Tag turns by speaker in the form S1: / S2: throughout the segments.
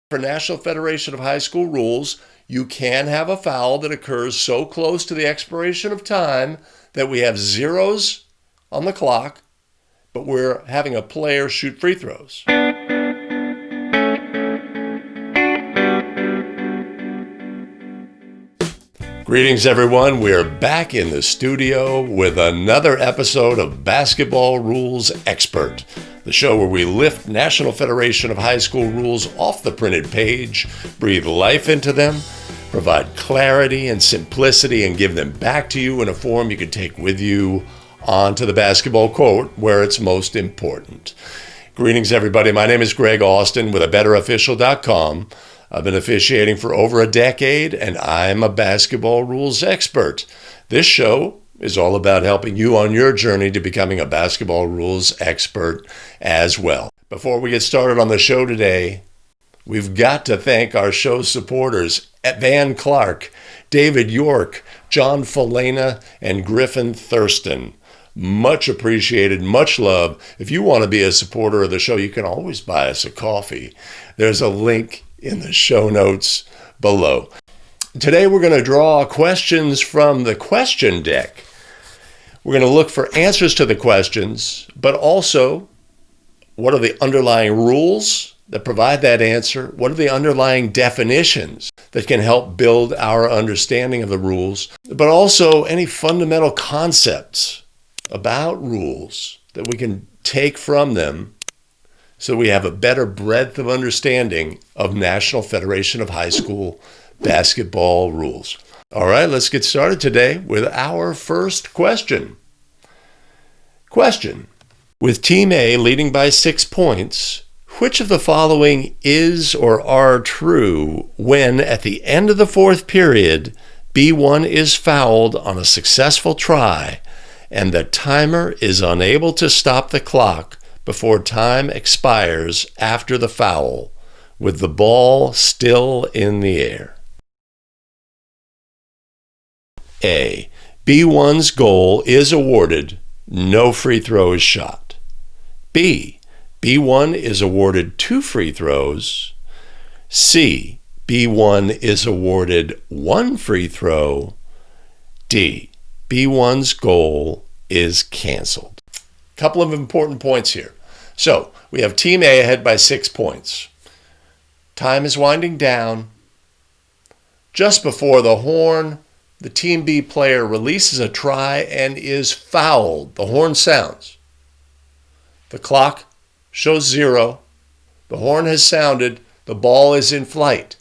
S1: For National Federation of High School rules, you can have a foul that occurs so close to the expiration of time that we have zeros on the clock, but we're having a player shoot free throws. Greetings, everyone. We're back in the studio with another episode of Basketball Rules Expert, the show where we lift National Federation of High School rules off the printed page, breathe life into them, provide clarity and simplicity, and give them back to you in a form you can take with you onto the basketball court where it's most important. Greetings, everybody. My name is Greg Austin with abetterofficial.com. I've been officiating for over a decade, and I'm a basketball rules expert. This show is all about helping you on your journey to becoming a basketball rules expert as well. Before we get started on the show today, we've got to thank our show's supporters at Van Clark, David York, John FOLENA, and GRIFFIN THURSTON. Much appreciated, much love. If you want to be a supporter of the show, you can always buy us a coffee. There's a link in the show notes below. Today we're going to draw questions from the question deck. We're going to look for answers to the questions, but also what are the underlying rules that provide that answer? What are the underlying definitions that can help build our understanding of the rules, but also any fundamental concepts about rules that we can take from them so we have a better breadth of understanding of National Federation of High School basketball rules. All right, let's get started today with our first question. Question: with Team A leading by 6 points, which of the following is or are true when, at the end of the fourth period, B1 is fouled on a successful try and the timer is unable to stop the clock before time expires after the foul, with the ball still in the air? A. B1's goal is awarded, no free throw is shot. B. B1 is awarded 2 free throws. C. B1 is awarded 1 free throw. D. B1's goal is canceled. Couple of important points here. So we have Team A ahead by 6 points. Time is winding down. Just before the horn, the Team B player releases a try and is fouled. The horn sounds. The clock shows 0. The horn has sounded. The ball is in flight.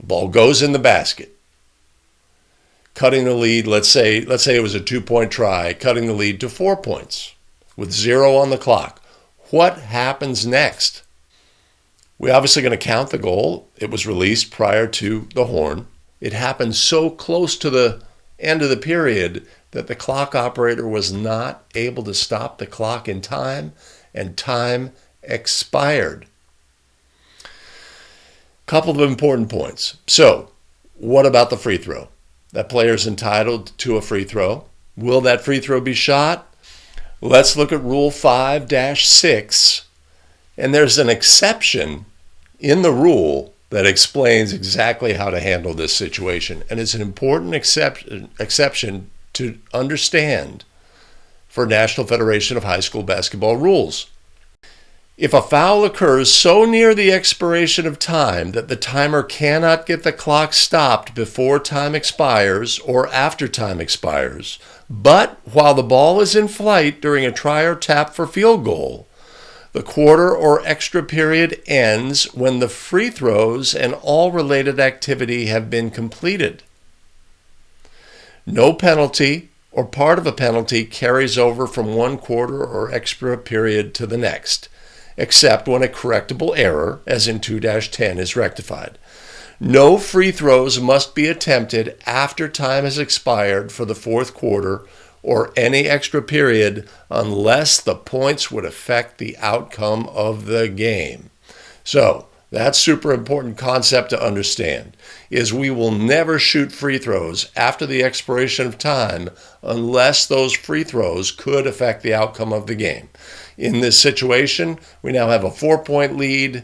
S1: The ball goes in the basket, cutting the lead. Let's say it was a 2-point try, cutting the lead to 4 points with 0 on the clock. What happens next? We're obviously going to count the goal. It was released prior to the horn. It happened so close to the end of the period that the clock operator was not able to stop the clock in time, and time expired. Couple of important points. So, what about the free throw? That player is entitled to a free throw. Will that free throw be shot? Let's look at Rule 5-6, and there's an exception in the rule that explains exactly how to handle this situation, and it's an important exception to understand for National Federation of High School basketball rules. If a foul occurs so near the expiration of time that the timer cannot get the clock stopped before time expires or after time expires, but while the ball is in flight during a try or tap for field goal, the quarter or extra period ends when the free throws and all related activity have been completed. No penalty or part of a penalty carries over from one quarter or extra period to the next, except when a correctable error, as in 2-10, is rectified. No free throws must be attempted after time has expired for the fourth quarter or any extra period unless the points would affect the outcome of the game. So, that's super important concept to understand, is we will never shoot free throws after the expiration of time unless those free throws could affect the outcome of the game. In this situation, we now have a 4-point lead.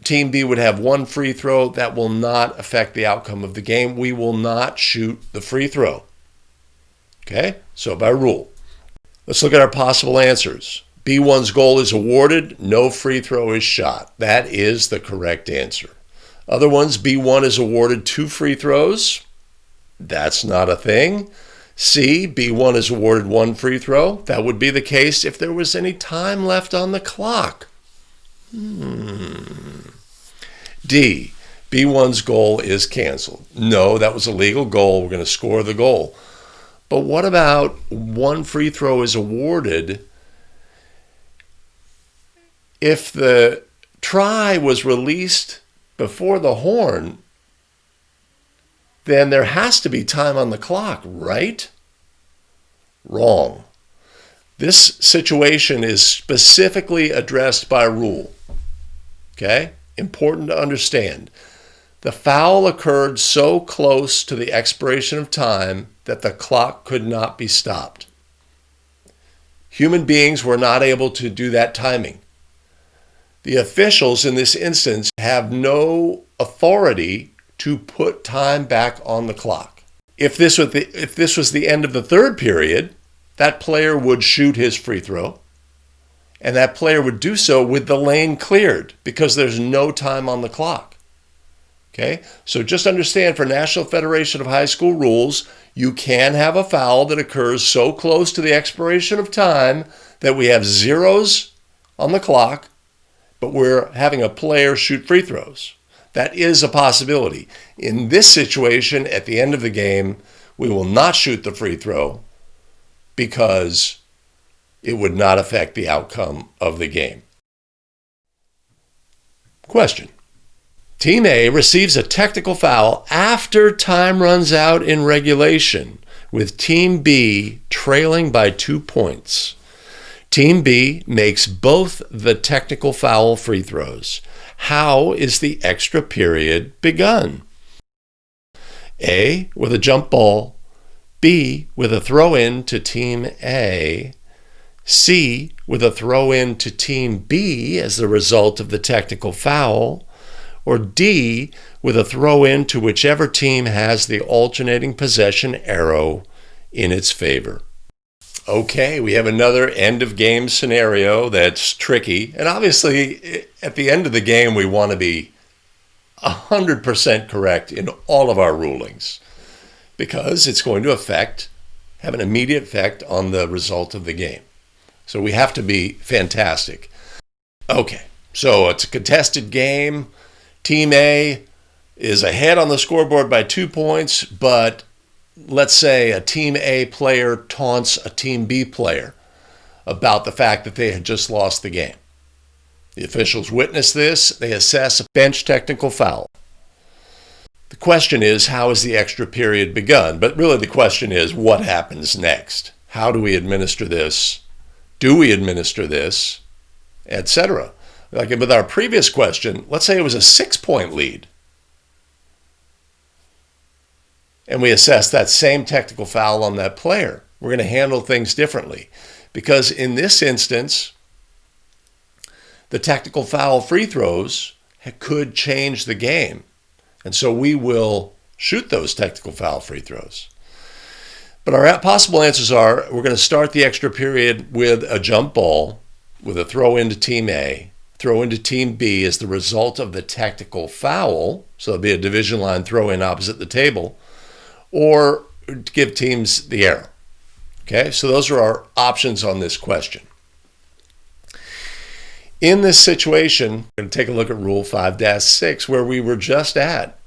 S1: Team B would have one free throw. That will not affect the outcome of the game. We will not shoot the free throw. Okay, so by rule. Let's look at our possible answers. B1's goal is awarded. No free throw is shot. That is the correct answer. Other ones, B1 is awarded 2 free throws. That's not a thing. C, B1 is awarded 1 free throw. That would be the case if there was any time left on the clock. D, B1's goal is canceled. No, that was a legal goal. We're going to score the goal. But what about 1 free throw is awarded if the try was released before the horn? Then there has to be time on the clock, right? Wrong. This situation is specifically addressed by rule. Okay? Important to understand. The foul occurred so close to the expiration of time that the clock could not be stopped. Human beings were not able to do that timing. The officials in this instance have no authority to put time back on the clock. If this was the end of the third period, that player would shoot his free throw, and that player would do so with the lane cleared because there's no time on the clock. Okay? So just understand, for National Federation of High School rules, you can have a foul that occurs so close to the expiration of time that we have zeros on the clock, but we're having a player shoot free throws. That is a possibility. In this situation, at the end of the game, we will not shoot the free throw because it would not affect the outcome of the game. Question. Team A receives a technical foul after time runs out in regulation, with Team B trailing by 2 points. Team B makes both the technical foul free throws. How is the extra period begun? A, with a jump ball. B, with a throw-in to Team A. C, with a throw-in to Team B as the result of the technical foul. Or D, with a throw-in to whichever team has the alternating possession arrow in its favor. Okay, we have another end-of-game scenario that's tricky. And obviously, at the end of the game, we want to be 100% correct in all of our rulings because it's going to have an immediate effect on the result of the game. So we have to be fantastic. Okay, so it's a contested game. Team A is ahead on the scoreboard by 2 points, but let's say a Team A player taunts a Team B player about the fact that they had just lost the game. The officials witness this. They assess a bench technical foul. The question is, how is the extra period begun? But really the question is, what happens next? How do we administer this? Do we administer this? Etc. Like with our previous question, let's say it was a 6-point lead. And we assess that same technical foul on that player. We're going to handle things differently. Because in this instance, the technical foul free throws could change the game. And so we will shoot those technical foul free throws. But our possible answers are, we're going to start the extra period with a jump ball, with a throw into Team A, throw into Team B as the result of the technical foul. So it'll be a division line throw in opposite the table, or give teams the arrow. Okay, so those are our options on this question. In this situation, we're going to take a look at Rule 5-6, where we were just at.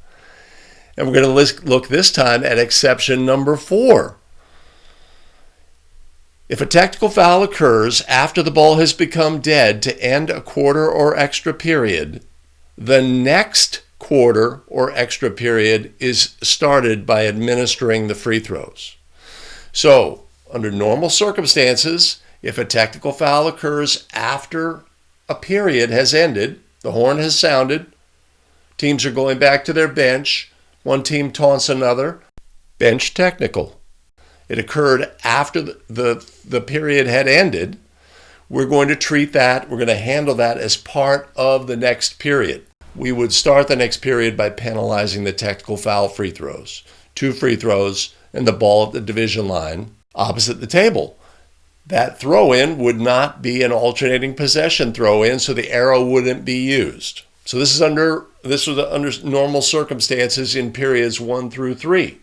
S1: And we're going to look this time at exception number 4. If a technical foul occurs after the ball has become dead to end a quarter or extra period, the next quarter or extra period is started by administering the free throws. So, under normal circumstances, if a technical foul occurs after a period has ended, the horn has sounded, teams are going back to their bench, one team taunts another, bench technical. It occurred after the period had ended. We're going to treat that, we're going to handle that as part of the next period. we would start the next period by penalizing the technical foul free throws. 2 free throws and the ball at the division line opposite the table. That throw-in would not be an alternating possession throw-in, so the arrow wouldn't be used. So this was under normal circumstances in periods 1 through 3.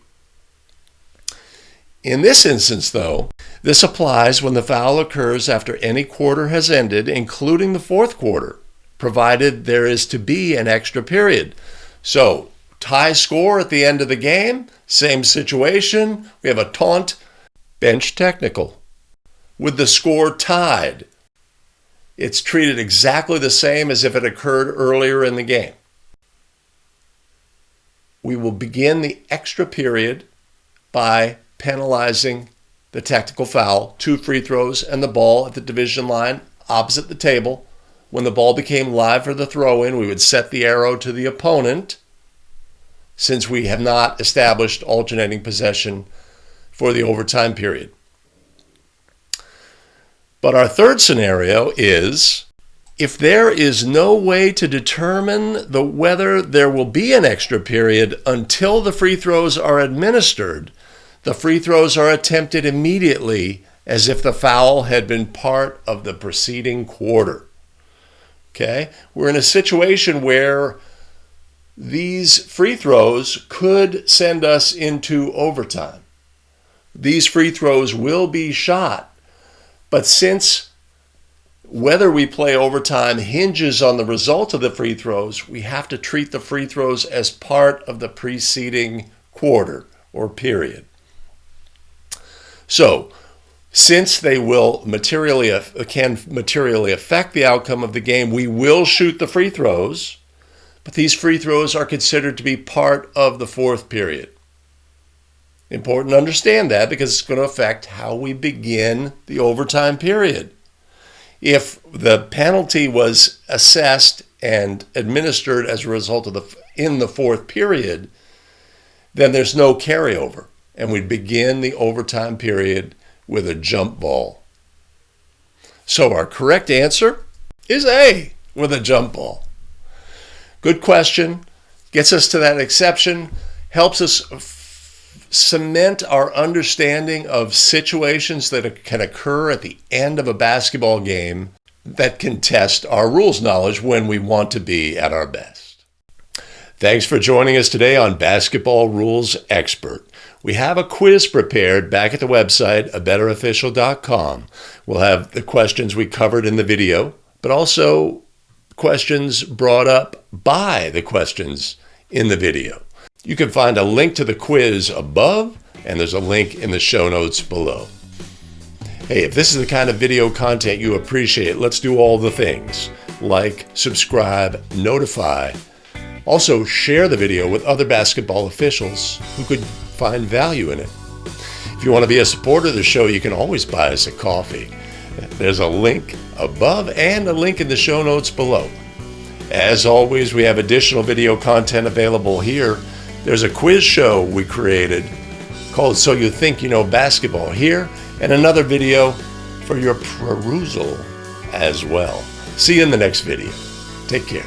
S1: In this instance, though, this applies when the foul occurs after any quarter has ended, including the fourth quarter, provided there is to be an extra period. So, tie score at the end of the game, same situation, we have a taunt, bench technical. With the score tied, it's treated exactly the same as if it occurred earlier in the game. We will begin the extra period by penalizing the technical foul, 2 free throws and the ball at the division line opposite the table. When the ball became live for the throw-in, we would set the arrow to the opponent, since we have not established alternating possession for the overtime period. But our third scenario is, if there is no way to determine whether there will be an extra period until the free throws are administered, the free throws are attempted immediately as if the foul had been part of the preceding quarter. Okay? We're in a situation where these free throws could send us into overtime. These free throws will be shot, but since whether we play overtime hinges on the result of the free throws, we have to treat the free throws as part of the preceding quarter or period. So, since they can materially affect the outcome of the game, we will shoot the free throws, but these free throws are considered to be part of the fourth period. Important to understand that because it's going to affect how we begin the overtime period. If the penalty was assessed and administered as a result of in the fourth period, then there's no carryover, and we begin the overtime period with a jump ball. So our correct answer is A, with a jump ball. Good question, gets us to that exception, helps us cement our understanding of situations that can occur at the end of a basketball game that can test our rules knowledge when we want to be at our best. Thanks for joining us today on Basketball Rules Expert. We have a quiz prepared back at the website, abetterofficial.com. We'll have the questions we covered in the video, but also questions brought up by the questions in the video. You can find a link to the quiz above, and there's a link in the show notes below. Hey, if this is the kind of video content you appreciate, let's do all the things. Like, subscribe, notify. Also, share the video with other basketball officials who could find value in it. If you want to be a supporter of the show, you can always buy us a coffee. There's a link above and a link in the show notes below. As always, we have additional video content available here. There's a quiz show we created called So You Think You Know Basketball here, and another video for your perusal as well. See you in the next video. Take care.